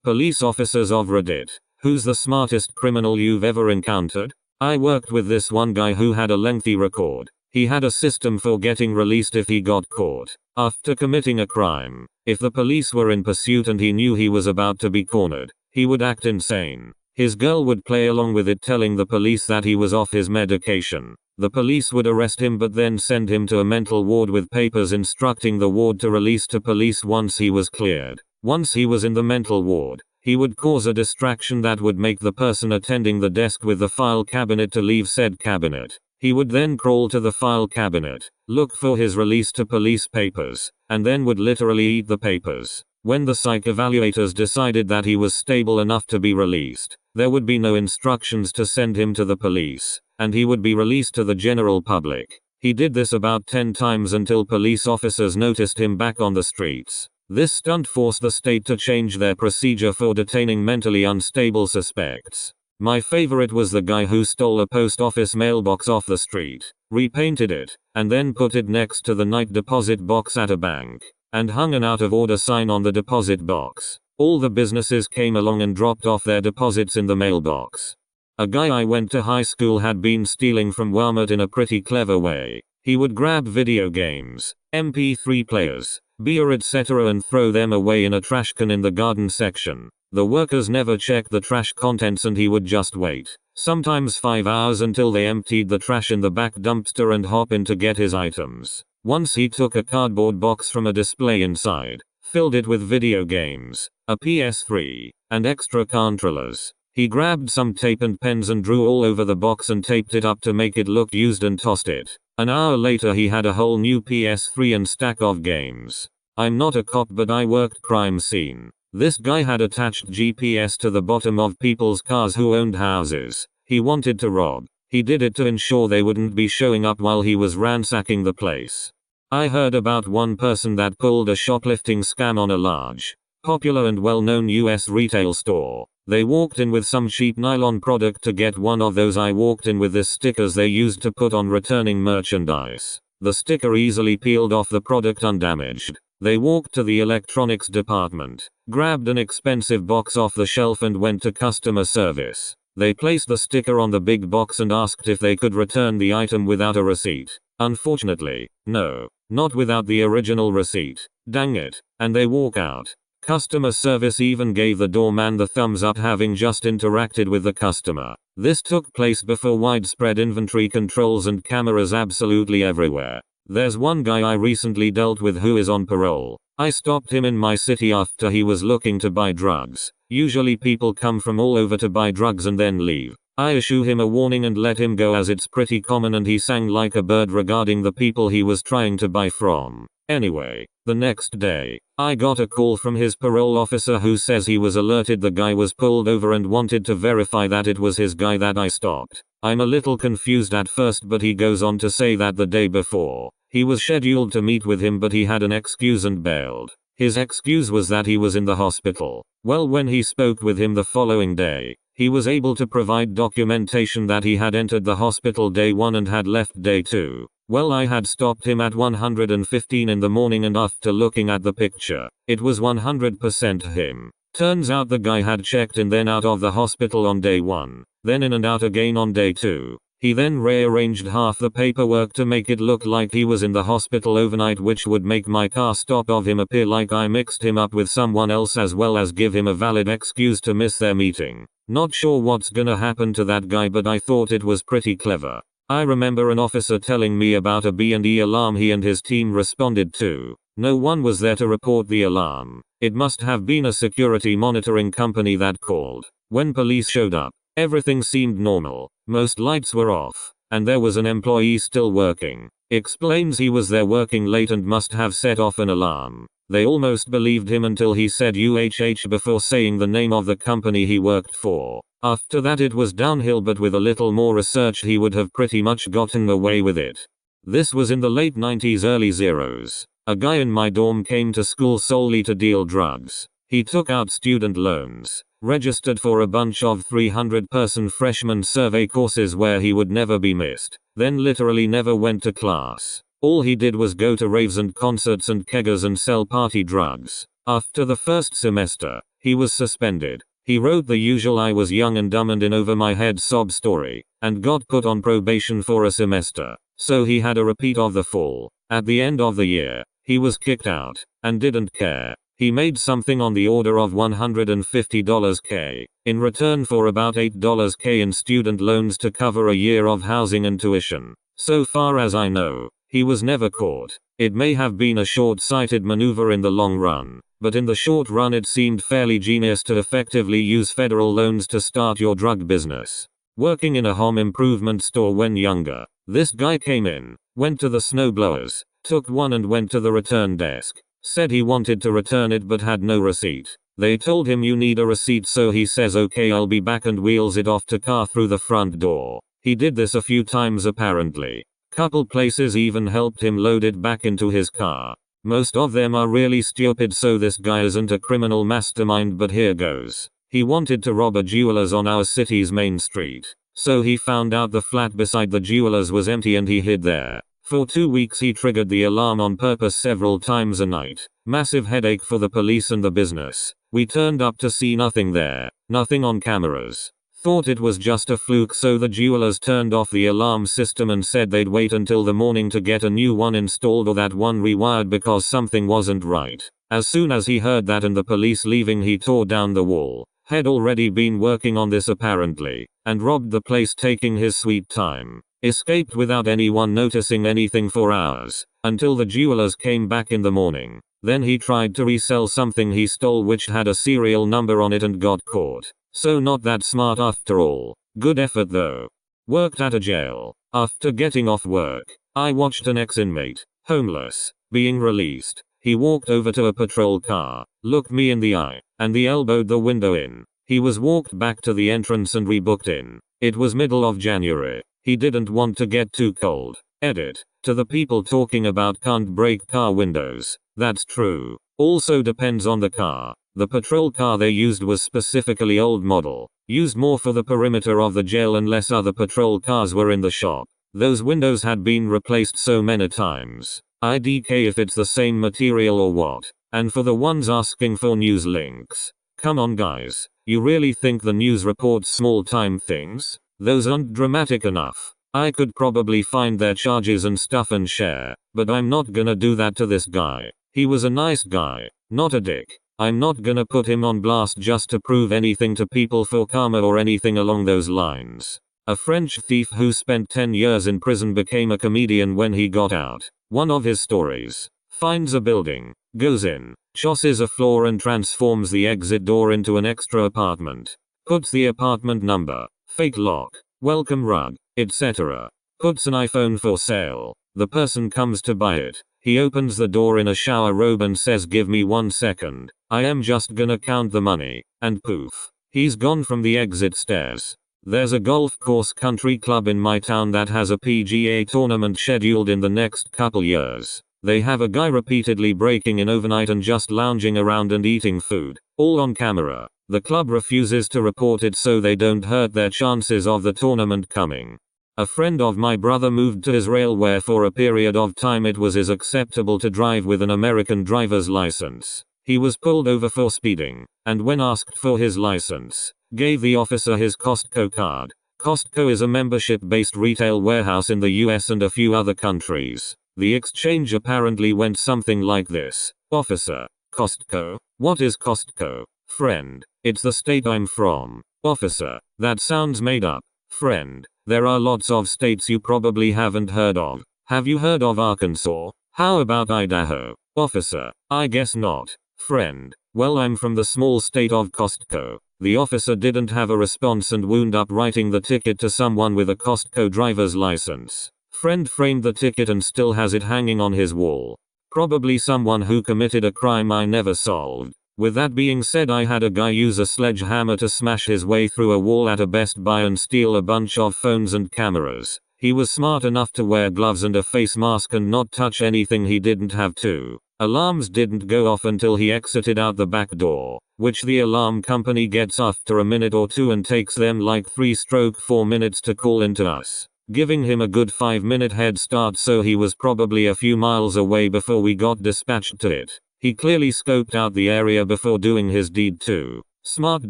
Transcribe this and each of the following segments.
Police officers of Reddit. Who's the smartest criminal you've ever encountered? I worked with this one guy who had a lengthy record. He had a system for getting released if he got caught after committing a crime. If the police were in pursuit and he knew he was about to be cornered, he would act insane. His girl would play along with it, telling the police that he was off his medication. The police would arrest him but then send him to a mental ward with papers instructing the ward to release to police once he was cleared. Once he was in the mental ward, he would cause a distraction that would make the person attending the desk with the file cabinet to leave said cabinet. He would then crawl to the file cabinet, look for his release to police papers, and then would literally eat the papers. When the psych evaluators decided that he was stable enough to be released, there would be no instructions to send him to the police, and he would be released to the general public. He did this about 10 times until police officers noticed him back on the streets. This stunt forced the state to change their procedure for detaining mentally unstable suspects. My favorite was the guy who stole a post office mailbox off the street, repainted it, and then put it next to the night deposit box at a bank, and hung an out of order sign on the deposit box. All the businesses came along and dropped off their deposits in the mailbox. A guy I went to high school had been stealing from Walmart in a pretty clever way. He would grab video games, MP3 players, beer etc. and throw them away in a trash can in the garden section. The workers never checked the trash contents and he would just wait, sometimes 5 hours until they emptied the trash in the back dumpster and hop in to get his items. Once he took a cardboard box from a display inside, filled it with video games, a PS3, and extra controllers. He grabbed some tape and pens and drew all over the box and taped it up to make it look used and tossed it. An hour later he had a whole new PS3 and stack of games. I'm not a cop but I worked crime scene. This guy had attached GPS to the bottom of people's cars who owned houses he wanted to rob. He did it to ensure they wouldn't be showing up while he was ransacking the place. I heard about one person that pulled a shoplifting scam on a large, popular and well-known US retail store. They walked in with some cheap nylon product to get one of those. I walked in with this stickers they used to put on returning merchandise. The sticker easily peeled off the product undamaged. They walked to the electronics department, grabbed an expensive box off the shelf and went to customer service. They placed the sticker on the big box and asked if they could return the item without a receipt. Unfortunately, no, not without the original receipt. Dang it. And they walk out. Customer service even gave the doorman the thumbs up, having just interacted with the customer. This took place before widespread inventory controls and cameras absolutely everywhere. There's one guy I recently dealt with who is on parole. I stopped him in my city after he was looking to buy drugs. Usually people come from all over to buy drugs and then leave. I issue him a warning and let him go as it's pretty common, and he sang like a bird regarding the people he was trying to buy from. Anyway, the next day, I got a call from his parole officer who says he was alerted the guy was pulled over and wanted to verify that it was his guy that I stopped. I'm a little confused at first, but he goes on to say that the day before, he was scheduled to meet with him but he had an excuse and bailed. His excuse was that he was in the hospital. Well, when he spoke with him the following day, he was able to provide documentation that he had entered the hospital day 1 and had left day 2. Well, I had stopped him at 1:15 in the morning and after looking at the picture, it was 100% him. Turns out the guy had checked in then out of the hospital on day 1, then in and out again on day 2. He then rearranged half the paperwork to make it look like he was in the hospital overnight, which would make my car stop of him appear like I mixed him up with someone else, as well as give him a valid excuse to miss their meeting. Not sure what's gonna happen to that guy, but I thought it was pretty clever. I remember an officer telling me about a B&E alarm he and his team responded to. No one was there to report the alarm. It must have been a security monitoring company that called. When police showed up, everything seemed normal. Most lights were off, and there was an employee still working. Explains he was there working late and must have set off an alarm. They almost believed him until he said UHH before saying the name of the company he worked for. After that it was downhill, but with a little more research he would have pretty much gotten away with it. This was in the late 90s, early zeros. A guy in my dorm came to school solely to deal drugs. He took out student loans, registered for a bunch of 300-person freshman survey courses where he would never be missed, then literally never went to class. All he did was go to raves and concerts and keggers and sell party drugs. After the first semester, he was suspended. He wrote the usual "I was young and dumb and in over my head" sob story, and got put on probation for a semester. So he had a repeat of the fall. At the end of the year, he was kicked out, and didn't care. He made something on the order of $150K, in return for about $8K in student loans to cover a year of housing and tuition. So far as I know, he was never caught. It may have been a short-sighted maneuver in the long run, but in the short run it seemed fairly genius to effectively use federal loans to start your drug business. Working in a home improvement store when younger, this guy came in, went to the snowblowers, took one and went to the return desk. Said he wanted to return it but had no receipt. They told him you need a receipt, so he says okay, I'll be back, and wheels it off to car through the front door. He did this a few times apparently. Couple places even helped him load it back into his car. Most of them are really stupid, so this guy isn't a criminal mastermind, but here goes. He wanted to rob a jeweler's on our city's main street. So he found out the flat beside the jeweler's was empty and he hid there. For 2 weeks he triggered the alarm on purpose several times a night. Massive headache for the police and the business. We turned up to see nothing there. Nothing on cameras. Thought it was just a fluke, so the jewelers turned off the alarm system and said they'd wait until the morning to get a new one installed or that one rewired because something wasn't right. As soon as he heard that and the police leaving, he tore down the wall. Had already been working on this apparently, and robbed the place, taking his sweet time. Escaped without anyone noticing anything for hours, until the jewelers came back in the morning. Then he tried to resell something he stole which had a serial number on it and got caught. So not that smart after all. Good effort though. Worked at a jail. After getting off work, I watched an ex-inmate, homeless, being released. He walked over to a patrol car, looked me in the eye, and he elbowed the window in. He was walked back to the entrance and rebooked in. It was middle of January. He didn't want to get too cold. Edit. To the people talking about can't break car windows. That's true. Also depends on the car. The patrol car they used was specifically old model. Used more for the perimeter of the jail unless other patrol cars were in the shop. Those windows had been replaced so many times. IDK if it's the same material or what. And for the ones asking for news links. Come on guys. You really think the news reports small time things? Those aren't dramatic enough. I could probably find their charges and stuff and share, but I'm not gonna do that to this guy. He was a nice guy, not a dick. I'm not gonna put him on blast just to prove anything to people for karma or anything along those lines. A French thief who spent 10 years in prison became a comedian when he got out. One of his stories. Finds a building, goes in, chausses a floor and transforms the exit door into an extra apartment. Puts the apartment number, fake lock, welcome rug, etc. Puts an iPhone for sale. The person comes to buy it. He opens the door in a shower robe and says, "Give me 1 second. I am just gonna count the money." And poof. He's gone from the exit stairs. There's a golf course country club in my town that has a PGA tournament scheduled in the next couple years. They have a guy repeatedly breaking in overnight and just lounging around and eating food, all on camera. The club refuses to report it so they don't hurt their chances of the tournament coming. A friend of my brother moved to Israel where for a period of time it was acceptable to drive with an American driver's license. He was pulled over for speeding, and when asked for his license, gave the officer his Costco card. Costco is a membership-based retail warehouse in the US and a few other countries. The exchange apparently went something like this. Officer, Costco? What is Costco? Friend, it's the state I'm from. Officer, that sounds made up. Friend, there are lots of states you probably haven't heard of. Have you heard of Arkansas? How about Idaho? Officer, I guess not. Friend, well, I'm from the small state of Costco. The officer didn't have a response and wound up writing the ticket to someone with a Costco driver's license. Friend framed the ticket and still has it hanging on his wall. Probably someone who committed a crime I never solved. With that being said, I had a guy use a sledgehammer to smash his way through a wall at a Best Buy and steal a bunch of phones and cameras. He was smart enough to wear gloves and a face mask and not touch anything he didn't have to. Alarms didn't go off until he exited out the back door, which the alarm company gets after a minute or two and takes them like 3-4 minutes to call into us, giving him a good 5-minute head start, so he was probably a few miles away before we got dispatched to it. He clearly scoped out the area before doing his deed too. Smart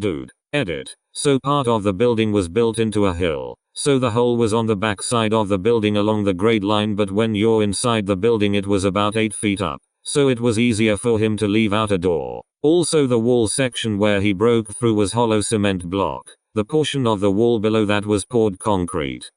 dude. Edit. So part of the building was built into a hill. So the hole was on the back side of the building along the grade line, but when you're inside the building it was about 8 feet up. So it was easier for him to leave out a door. Also the wall section where he broke through was hollow cement block. The portion of the wall below that was poured concrete.